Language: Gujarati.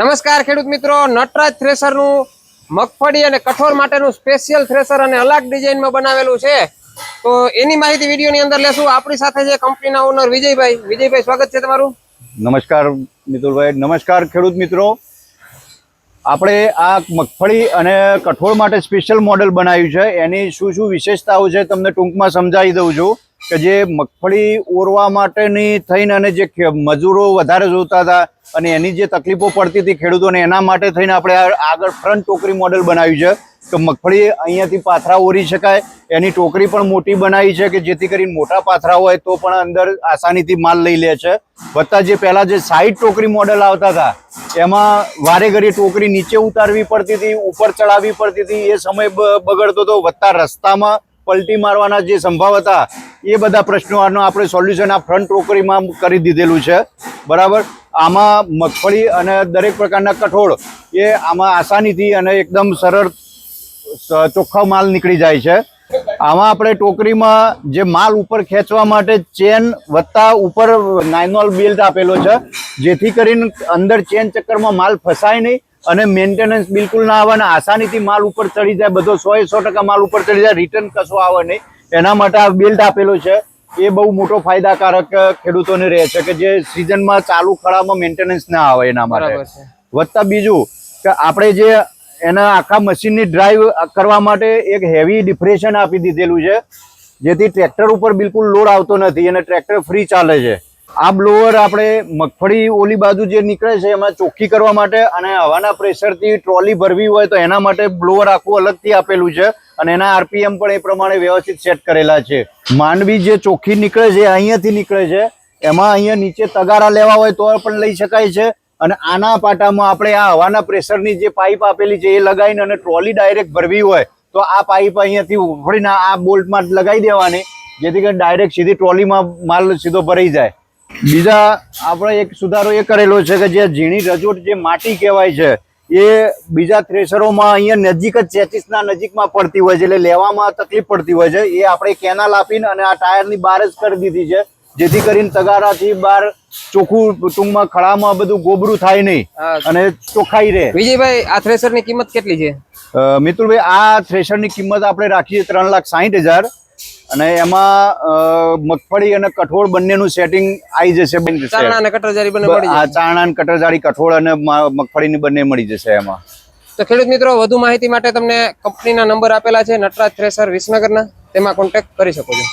નમસ્કાર ખેડૂત મિત્રો, નટરાજ થ્રેસરનું મગફળી અને કઠોળ માટેનું સ્પેશિયલ થ્રેસર અને અલગ ડિઝાઇનમાં બનાવેલું છે. તો એની માહિતી વિડીયોની અંદર લેશું. આપણી સાથે છે કંપનીના ઓનર વિજયભાઈ. વિજયભાઈ, સ્વાગત છે તમારું. નમસ્કાર મિતુલભાઈ. નમસ્કાર ખેડૂત મિત્રો. આપણે આ મગફળી અને કઠોળ માટે સ્પેશિયલ મોડેલ બનાવ્યું છે. એની શું શું વિશેષતાઓ છે તમને ટૂંકમાં સમજાવી દઉં છું કે જે મગફળી ઓરવા માટેની થઈને અને જે મજૂરો વધારે જોતા હતા અને એની જે તકલીફો પડતી હતી ખેડૂતોને, એના માટે થઈને આપણે આગળ ફ્રન્ટ ટોકરી મોડેલ બનાવ્યું છે કે મગફળી અહીંયાથી પાથરા ઓરી શકાય. એની ટોકરી પણ મોટી બનાવી છે કે જેથી કરીને મોટા પાથરા હોય તો પણ અંદર આસાનીથી માલ લઈ લે છે. વત્તા જે પહેલાં જે સાઈડ ટોકરી મોડેલ આવતા હતા એમાં વારે ઘડી ટોકરી નીચે ઉતારવી પડતી હતી, ઉપર ચડાવવી પડતી હતી, એ સમય બગડતો હતો. વત્તા રસ્તામાં પલટી મારવાના જે સંભાવ હતા એ બધા પ્રશ્નોનું આપણે સોલ્યુશન આ ફ્રન્ટ ટોકરીમાં કરી દીધેલું છે. બરાબર. આમાં મગફળી અને દરેક પ્રકારના કઠોળ એ આમાં આસાનીથી અને એકદમ સરળ ચોખ્ખો માલ નીકળી જાય છે. આમાં આપણે ટોકરીમાં જે માલ ઉપર ખેંચવા માટે ચેન વત્તા ઉપર નાયનોલ બેલ્ટ આપેલો છે જેથી કરીને અંદર ચેન ચક્કરમાં માલ ફસાય નહીં અને મેન્ટેનન્સ બિલકુલ ના આવે અને આસાનીથી માલ ઉપર ચડી જાય. બધો 100% માલ ઉપર ચડી જાય, રિટર્ન કશો આવે નહીં. એના માટે આ બેલ્ટ આપેલો છે. એ બહુ મોટો ફાયદાકારક ખેડૂતોને રહે છે કે જે સિઝનમાં ચાલુ ખળામાં મેન્ટેનન્સ ના આવે એના માટે. વત્તા બીજું કે આપણે જે એના આખા મશીનની ડ્રાઈવ કરવા માટે એક હેવી ડિપ્રેશન આપી દીધેલું છે જેથી ટ્રેક્ટર ઉપર બિલકુલ લોડ આવતો નથી અને ટ્રેક્ટર ફ્રી ચાલે છે. આ બ્લોઅર આપણે મગફળી ઓલી બાજુ જે નીકળે છે એમાં ચોખ્ખી કરવા માટે અને હવાના પ્રેશરથી ટ્રોલી ભરવી હોય તો એના માટે બ્લોઅર આખું અલગથી આપેલું છે અને એના આરપીએમ પણ એ પ્રમાણે વ્યવસ્થિત સેટ કરેલા છે. માંડવી જે ચોખ્ખી નીકળે છે અહીંયાથી નીકળે છે, એમાં અહીંયા નીચે તગારા લેવા હોય તો પણ લઈ શકાય છે. અને આના પાટામાં આપણે આ હવાના પ્રેશરની જે પાઇપ આપેલી છે એ લગાવીને અને ટ્રોલી ડાયરેક્ટ ભરવી હોય તો આ પાઇપ અહીંયાથી ઉફડીને આ બોલ્ટમાં લગાવી દેવાની જેથી કરીને ડાયરેક્ટ સીધી ટ્રોલીમાં માલ સીધો ભરાઈ જાય. બીજા આપણે એક સુધારો એ કરેલો છે કે જે ઝીણી રજોટ જે માટી કહેવાય છે એ બીજા થ્રેશરોમાં અહીંયા નજીક જ ચેચીસના નજીકમાં પડતી હોય છે એટલે લેવામાં તકલીફ પડતી હોય છે. એ આપણે કેનાલ આપીને અને આ ટાયરની બહાર જ કરી દીધી છે જેથી કરીને તગારાથી બહાર ચોખ્ખું ટૂંકમાં ખળામાં બધું ગોબરું થાય નહીં અને ચોખ્ખાઈ રહે. વિજયભાઈ, આ થ્રેશરની કિંમત કેટલી છે? મિતુલભાઈ, આ થ્રેશરની કિંમત આપણે રાખીએ 3,60,000 અને એમાં મગફળી અને કઠોળ બંનેનું સેટિંગ આવી જશે. ચારણા અને કટરજારી બંને મળી જશે. ચારણા અને કટરજારી કઠોળ અને મગફળીની બંને મળી જશે એમાં. તો ખેડૂત મિત્રો, વધુ માહિતી માટે તમને કંપનીના નંબર આપેલા છે નટરાજ થ્રેસર વિસનગરના, તેમાં કોન્ટેક્ટ કરી શકો છો.